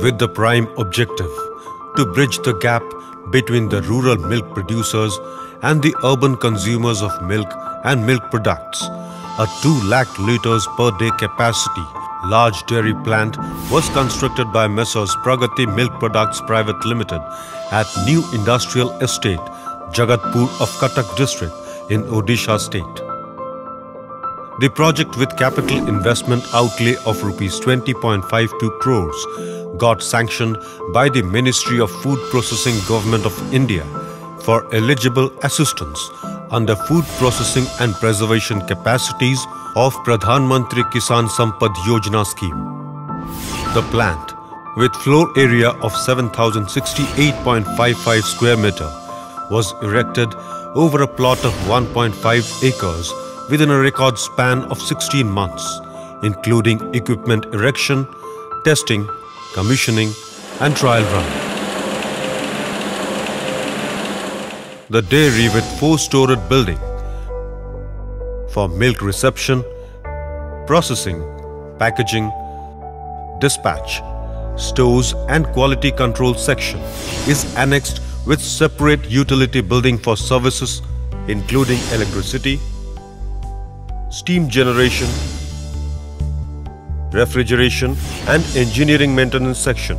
With the prime objective to bridge the gap between the rural milk producers and the urban consumers of milk and milk products, a 2 lakh litres per day capacity large dairy plant was constructed by Messrs Pragati Milk Products Private Limited at New Industrial Estate, Jagatpur of Cuttack district in Odisha state. The project, with capital investment outlay of Rs 20.52 crores, got sanctioned by the Ministry of Food Processing Government of India for eligible assistance under Food Processing and Preservation Capacities of Pradhan Mantri Kisan Sampad Yojana scheme. The plant, with floor area of 7,068.55 square meter, was erected over a plot of 1.5 acres within a record span of 16 months, including equipment erection, testing, commissioning and trial run. The dairy, with 4-storied building for milk reception, processing, packaging, dispatch, stores and quality control section, is annexed with separate utility building for services including electricity, steam generation, refrigeration and engineering maintenance section.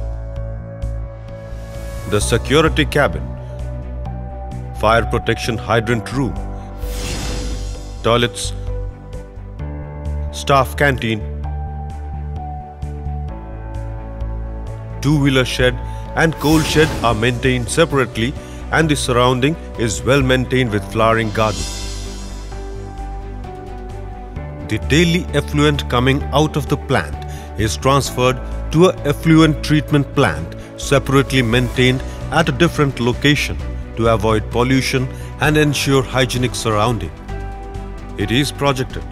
The security cabin, fire protection hydrant room, toilets, staff canteen, two-wheeler shed and coal shed are maintained separately, and the surrounding is well maintained with flowering garden. The daily effluent coming out of the plant is transferred to a effluent treatment plant separately maintained at a different location to avoid pollution and ensure hygienic surrounding. It is projected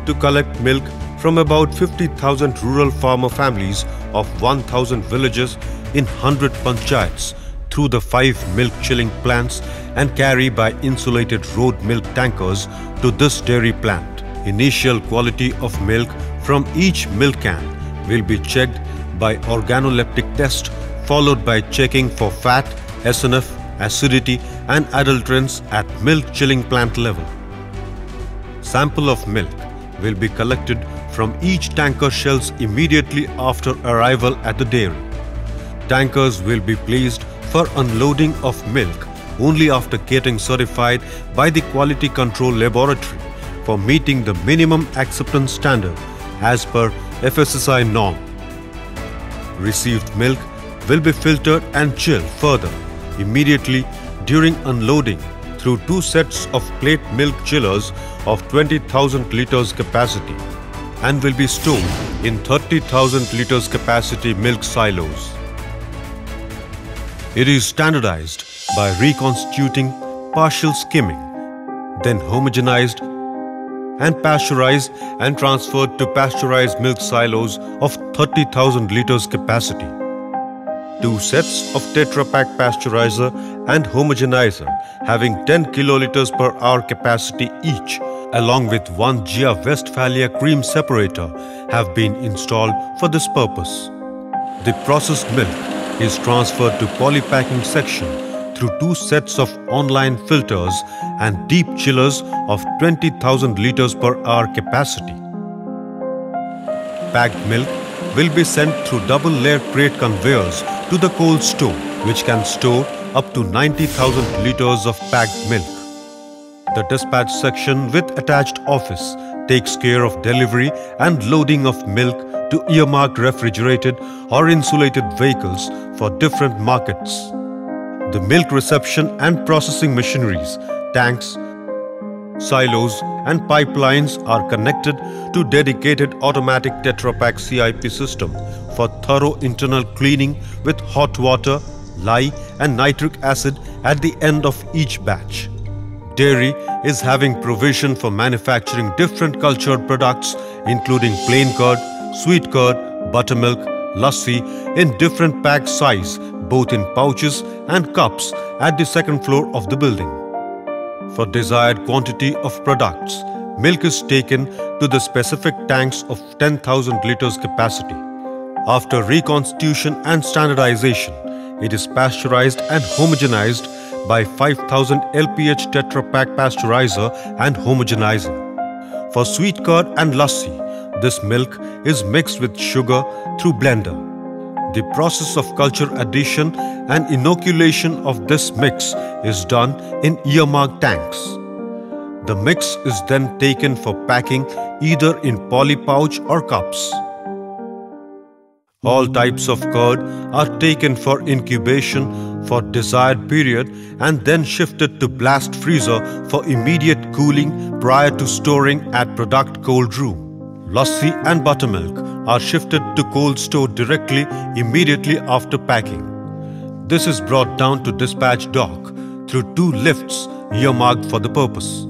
to collect milk from about 50,000 rural farmer families of 1,000 villages in 100 panchayats through the 5 milk chilling plants and carry by insulated road milk tankers to this dairy plant. Initial quality of milk from each milk can will be checked by organoleptic test, followed by checking for fat, SNF, acidity and adulterants at milk chilling plant level. Sample of milk will be collected from each tanker shells immediately after arrival at the dairy. Tankers will be placed for unloading of milk only after getting certified by the Quality Control Laboratory for meeting the minimum acceptance standard as per FSSAI norm. Received milk will be filtered and chilled further immediately during unloading through 2 sets of plate milk chillers of 20,000 litres capacity and will be stored in 30,000 litres capacity milk silos. It is standardized by reconstituting partial skimming, then homogenized and pasteurized and transferred to pasteurized milk silos of 30,000 litres capacity. 2 sets of Tetra Pak pasteurizer and homogenizer having 10 kiloliters per hour capacity each, along with 1 Gia Westphalia cream separator, have been installed for this purpose. The processed milk is transferred to polypacking section through 2 sets of online filters and deep chillers of 20,000 litres per hour capacity. Packed milk will be sent through double-layer crate conveyors to the cold store, which can store up to 90,000 litres of packed milk. The dispatch section with attached office takes care of delivery and loading of milk to earmarked refrigerated or insulated vehicles for different markets. The milk reception and processing machineries, tanks, silos and pipelines are connected to dedicated automatic Tetra Pak CIP system for thorough internal cleaning with hot water, lye and nitric acid at the end of each batch. Dairy is having provision for manufacturing different cultured products including plain curd, sweet curd, buttermilk, lassi in different pack size, both in pouches and cups at the second floor of the building. For desired quantity of products, milk is taken to the specific tanks of 10,000 liters capacity. After reconstitution and standardization, it is pasteurized and homogenized by 5000 LPH Tetra Pak pasteurizer and homogenizer. For sweet curd and lassi, this milk is mixed with sugar through blender. The process of culture addition and inoculation of this mix is done in earmarked tanks. The mix is then taken for packing either in poly pouch or cups. All types of curd are taken for incubation for desired period and then shifted to blast freezer for immediate cooling prior to storing at product cold room. Lassi and buttermilk are shifted to cold store directly immediately after packing. This is brought down to dispatch dock through 2 lifts earmarked for the purpose.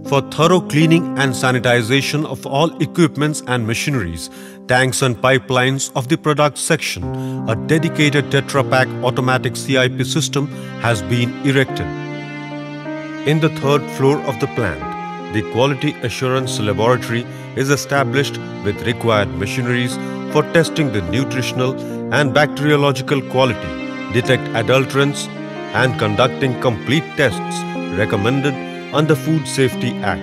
For thorough cleaning and sanitization of all equipments and machineries, tanks and pipelines of the product section, a dedicated Tetra Pak automatic CIP system has been erected. In the 3rd floor of the plant, the Quality Assurance Laboratory is established with required machineries for testing the nutritional and bacteriological quality, detect adulterants, and conducting complete tests recommended under Food Safety Act.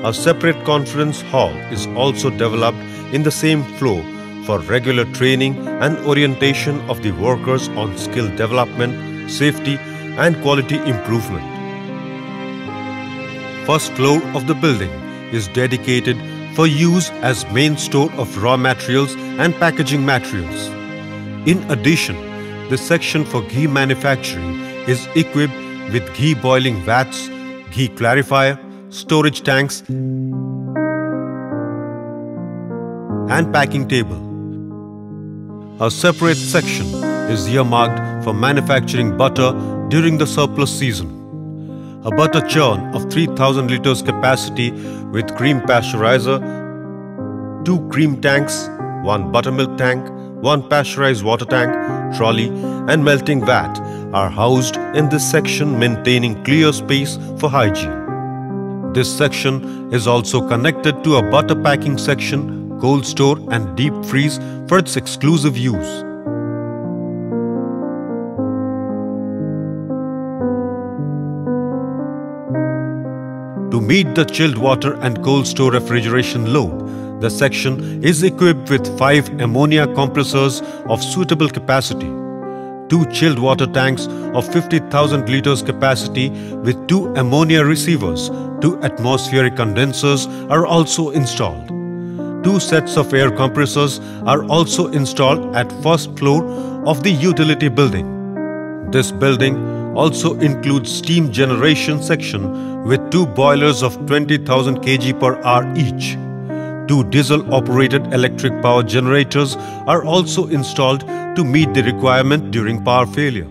A separate conference hall is also developed in the same floor for regular training and orientation of the workers on skill development, safety, and quality improvement. First floor of the building is dedicated for use as main store of raw materials and packaging materials. In addition, the section for ghee manufacturing is equipped with ghee boiling vats, ghee clarifier, storage tanks, and packing table. A separate section is earmarked for manufacturing butter during the surplus season. A butter churn of 3000 liters capacity with cream pasteurizer, 2 cream tanks, 1 buttermilk tank, 1 pasteurized water tank, trolley, and melting vat are housed in this section, maintaining clear space for hygiene. This section is also connected to a butter packing section, cold store, and deep freeze for its exclusive use. To meet the chilled water and cold store refrigeration load, the section is equipped with 5 ammonia compressors of suitable capacity. 2 chilled water tanks of 50,000 liters capacity with 2 ammonia receivers, 2 atmospheric condensers are also installed. 2 sets of air compressors are also installed at first floor of the utility building. This building also includes steam generation section with 2 boilers of 20,000 kg per hour each. 2 diesel-operated electric power generators are also installed to meet the requirement during power failure.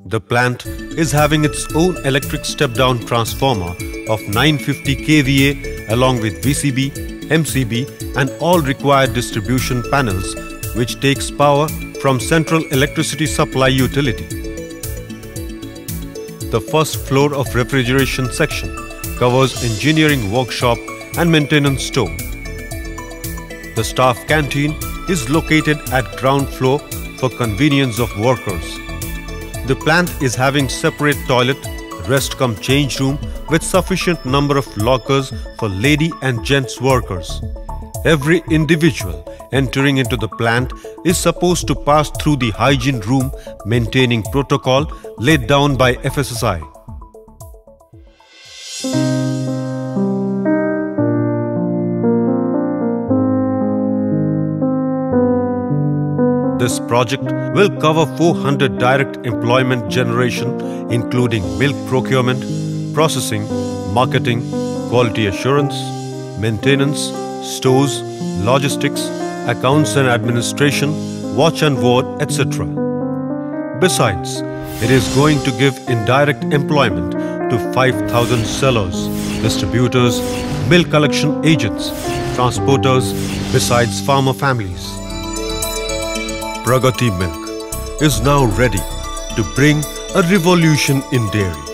The plant is having its own electric step-down transformer of 950 kVA along with VCB, MCB and all required distribution panels, which takes power from Central Electricity Supply Utility. The first floor of refrigeration section covers engineering workshop and maintenance store. The staff canteen is located at ground floor for convenience of workers. The plant is having separate toilet, rest-cum-change room with sufficient number of lockers for lady and gents workers. Every individual entering into the plant is supposed to pass through the hygiene room, maintaining protocol laid down by FSSAI. This project will cover 400 direct employment generation, including milk procurement, processing, marketing, quality assurance, maintenance, stores, logistics, accounts and administration, watch and ward, etc. Besides, it is going to give indirect employment to 5,000 sellers, distributors, milk collection agents, transporters, besides farmer families. Pragati Milk is now ready to bring a revolution in dairy.